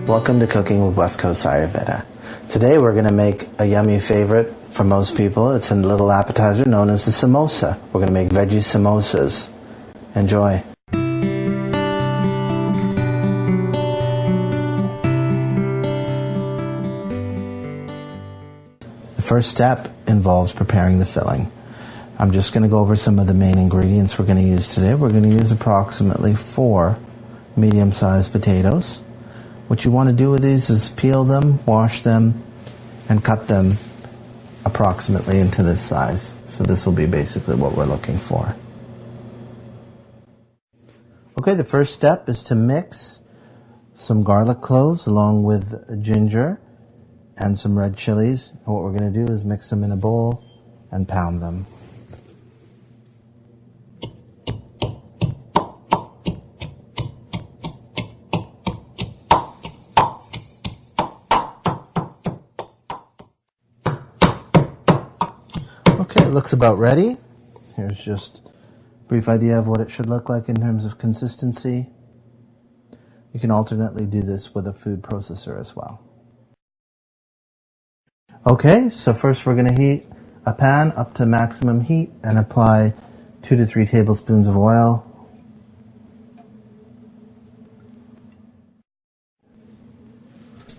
Welcome to Cooking with West Coast Ayurveda. Today we're going to make a yummy favorite for most people. It's a little appetizer known as the samosa. We're going to make veggie samosas. Enjoy. The first step involves preparing the filling. I'm just going to go over some of the main ingredients we're going to use today. We're going to use approximately 4 medium-sized potatoes. What you want to do with these is peel them, wash them, and cut them approximately into this size. So this will be basically what we're looking for. Okay, the first step is to mix some garlic cloves along with ginger and some red chilies. And what we're going to do is mix them in a bowl and pound them. Okay, it looks about ready. Here's just a brief idea of what it should look like in terms of consistency. You can alternately do this with a food processor as well. Okay, so first we're going to heat a pan up to maximum heat and apply 2 to 3 tablespoons of oil.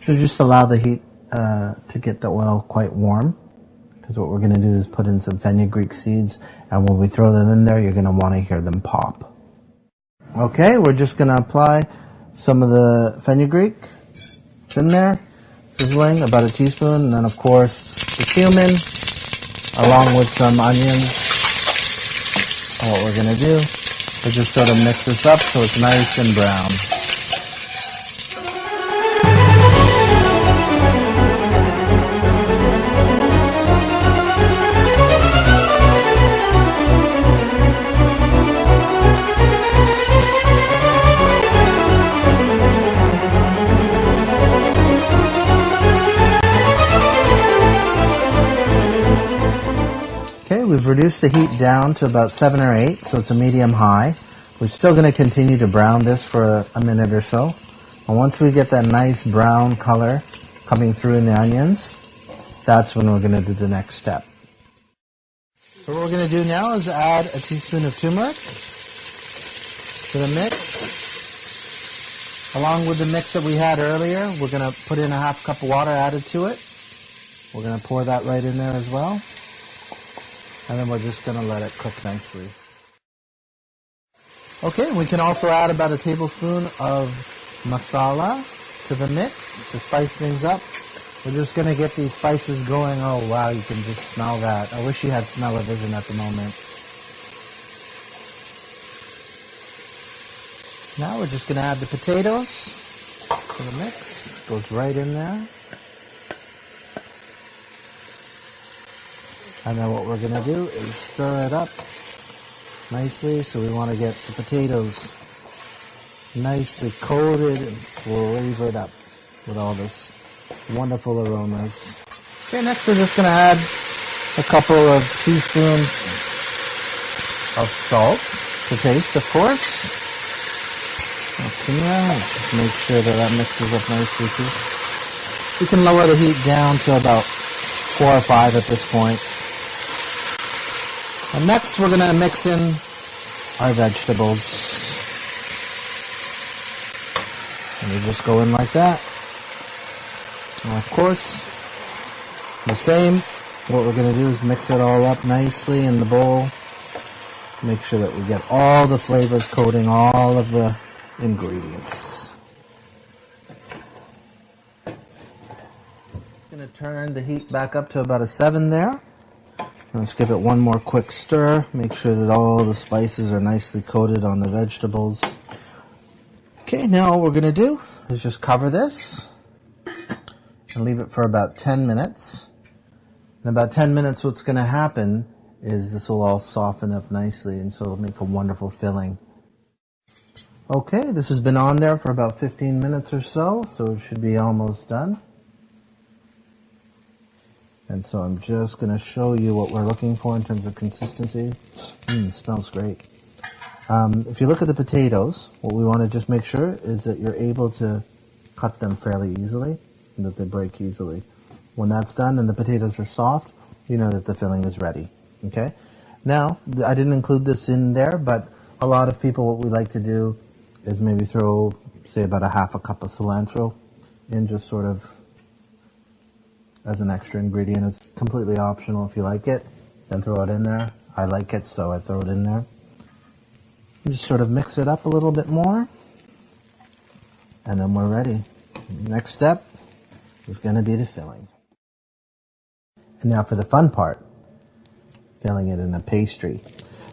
So just allow the heat to get the oil quite warm. Because what we're going to do is put in some fenugreek seeds, and when we throw them in there, you're going to want to hear them pop. Okay, we're just going to apply some of the fenugreek. It's in there, sizzling, about a teaspoon, and then of course the cumin, along with some onions. And what we're going to do is just sort of mix this up so it's nice and brown. Okay, we've reduced the heat down to about 7 or 8, so it's a medium-high. We're still going to continue to brown this for a minute or so. And once we get that nice brown color coming through in the onions, that's when we're going to do the next step. So what we're going to do now is add a teaspoon of turmeric to the mix. Along with the mix that we had earlier, we're going to put in a half cup of water added to it. We're going to pour that right in there as well. And then we're just going to let it cook nicely. Okay, we can also add about a tablespoon of masala to the mix to spice things up. We're just going to get these spices going. Oh wow, you can just smell that. I wish you had smell-o-vision at the moment. Now we're just going to add the potatoes to the mix. Goes right in there. And then what we're going to do is stir it up nicely. So we want to get the potatoes nicely coated and flavored up with all this wonderful aromas. Okay, next we're just going to add a couple of teaspoons of salt to taste, of course. That's in there. Just make sure that that mixes up nicely too. We can lower the heat down to about 4 or 5 at this point. And next we're going to mix in our vegetables. And we just go in like that. And of course, the same. What we're going to do is mix it all up nicely in the bowl. Make sure that we get all the flavors coating all of the ingredients. Going to turn the heat back up to about a 7 there. Let's give it one more quick stir. Make sure that all the spices are nicely coated on the vegetables. Okay, now all we're going to do is just cover this and leave it for about 10 minutes. In about 10 minutes, what's going to happen is this will all soften up nicely, and so it'll make a wonderful filling. Okay, this has been on there for about 15 minutes or so it should be almost done. And so I'm just going to show you what we're looking for in terms of consistency. It smells great. If you look at the potatoes, what we want to just make sure is that you're able to cut them fairly easily and that they break easily. When that's done and the potatoes are soft, you know that the filling is ready. Okay? Now, I didn't include this in there, but a lot of people, what we like to do is maybe throw, say, about a half a cup of cilantro in, just sort of as an extra ingredient. It's completely optional. If you like it, then throw it in there. I like it, so I throw it in there. You just sort of mix it up a little bit more, and then we're ready. Next step is going to be the filling. And now for the fun part, filling it in a pastry.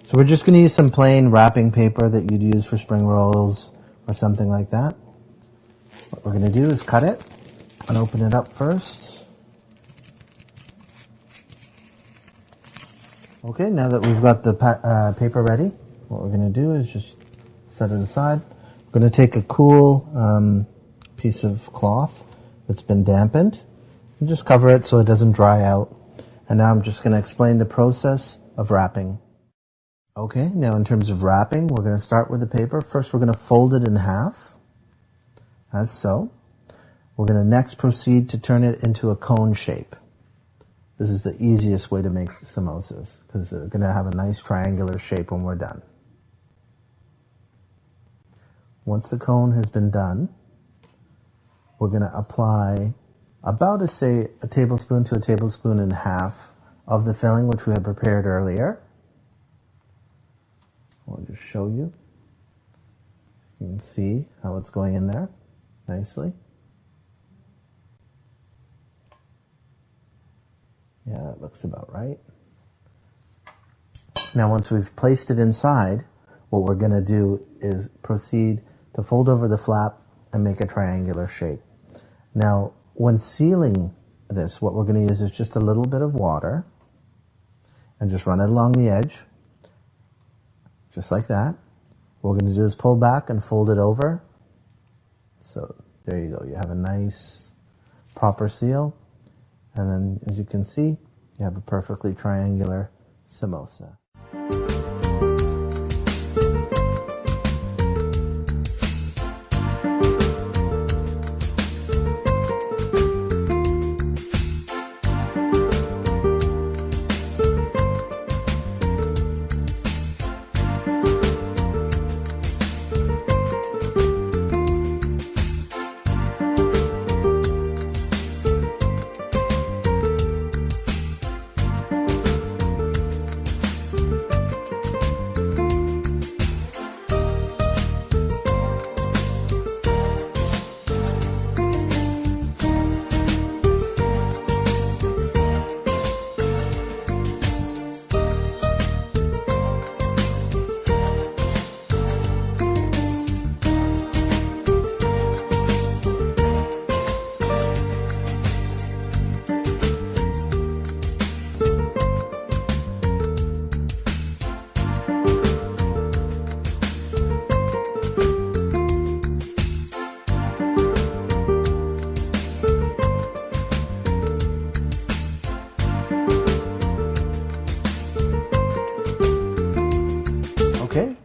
So we're just going to use some plain wrapping paper that you'd use for spring rolls or something like that. What we're going to do is cut it and open it up first. Okay, now that we've got the paper ready, what we're going to do is just set it aside. We're going to take a cool piece of cloth that's been dampened and just cover it so it doesn't dry out. And now I'm just going to explain the process of wrapping. Okay, now in terms of wrapping, we're going to start with the paper. First, we're going to fold it in half, as so. We're going to next proceed to turn it into a cone shape. This is the easiest way to make samosas because they're going to have a nice triangular shape when we're done. Once the cone has been done, we're going to apply about, say, a tablespoon to a tablespoon and a half of the filling which we had prepared earlier. I'll just show you. You can see how it's going in there nicely. Yeah, that looks about right. Now once we've placed it inside, what we're going to do is proceed to fold over the flap and make a triangular shape. Now, when sealing this, what we're going to use is just a little bit of water and just run it along the edge, just like that. What we're going to do is pull back and fold it over. So there you go. You have a nice proper seal. And then, as you can see, you have a perfectly triangular samosa. Okay,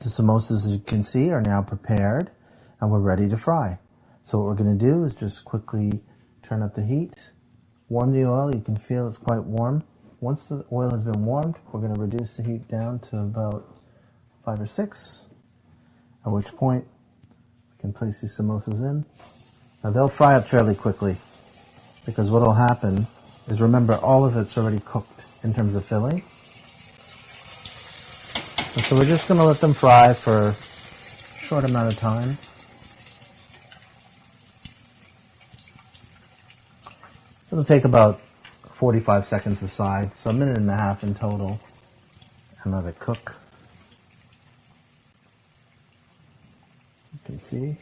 the samosas, as you can see, are now prepared and we're ready to fry. So what we're going to do is just quickly turn up the heat, warm the oil. You can feel it's quite warm. Once the oil has been warmed, we're going to reduce the heat down to about 5 or 6, at which point we can place these samosas in. Now they'll fry up fairly quickly because what will happen is, remember, all of it's already cooked in terms of filling. And so we're just going to let them fry for a short amount of time. It'll take about 45 seconds aside, so a minute and a half in total, and let it cook. You can see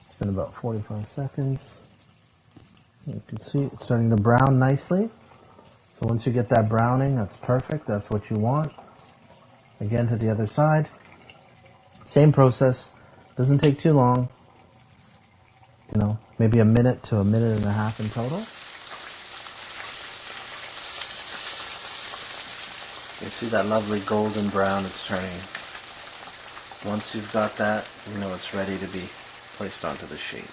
it's been about 45 seconds. You can see it's starting to brown nicely. So once you get that browning, that's perfect. That's what you want. Again, to the other side. Same process. Doesn't take too long. You know, maybe a minute to a minute and a half in total. You see that lovely golden brown it's turning. Once you've got that, you know it's ready to be placed onto the sheet.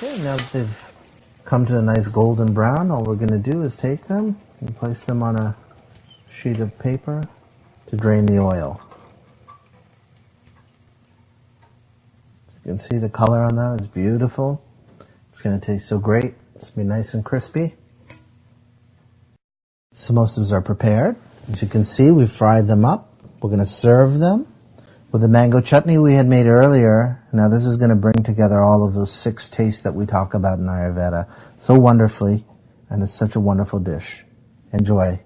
Okay, now that they've come to a nice golden brown, all we're going to do is take them and place them on a sheet of paper to drain the oil. You can see the color on that is beautiful. It's going to taste so great. It's going to be nice and crispy. Samosas are prepared. As you can see, we've fried them up. We're going to serve them with the mango chutney we had made earlier. Now this is going to bring together all of those 6 tastes that we talk about in Ayurveda so wonderfully, and it's such a wonderful dish. Enjoy.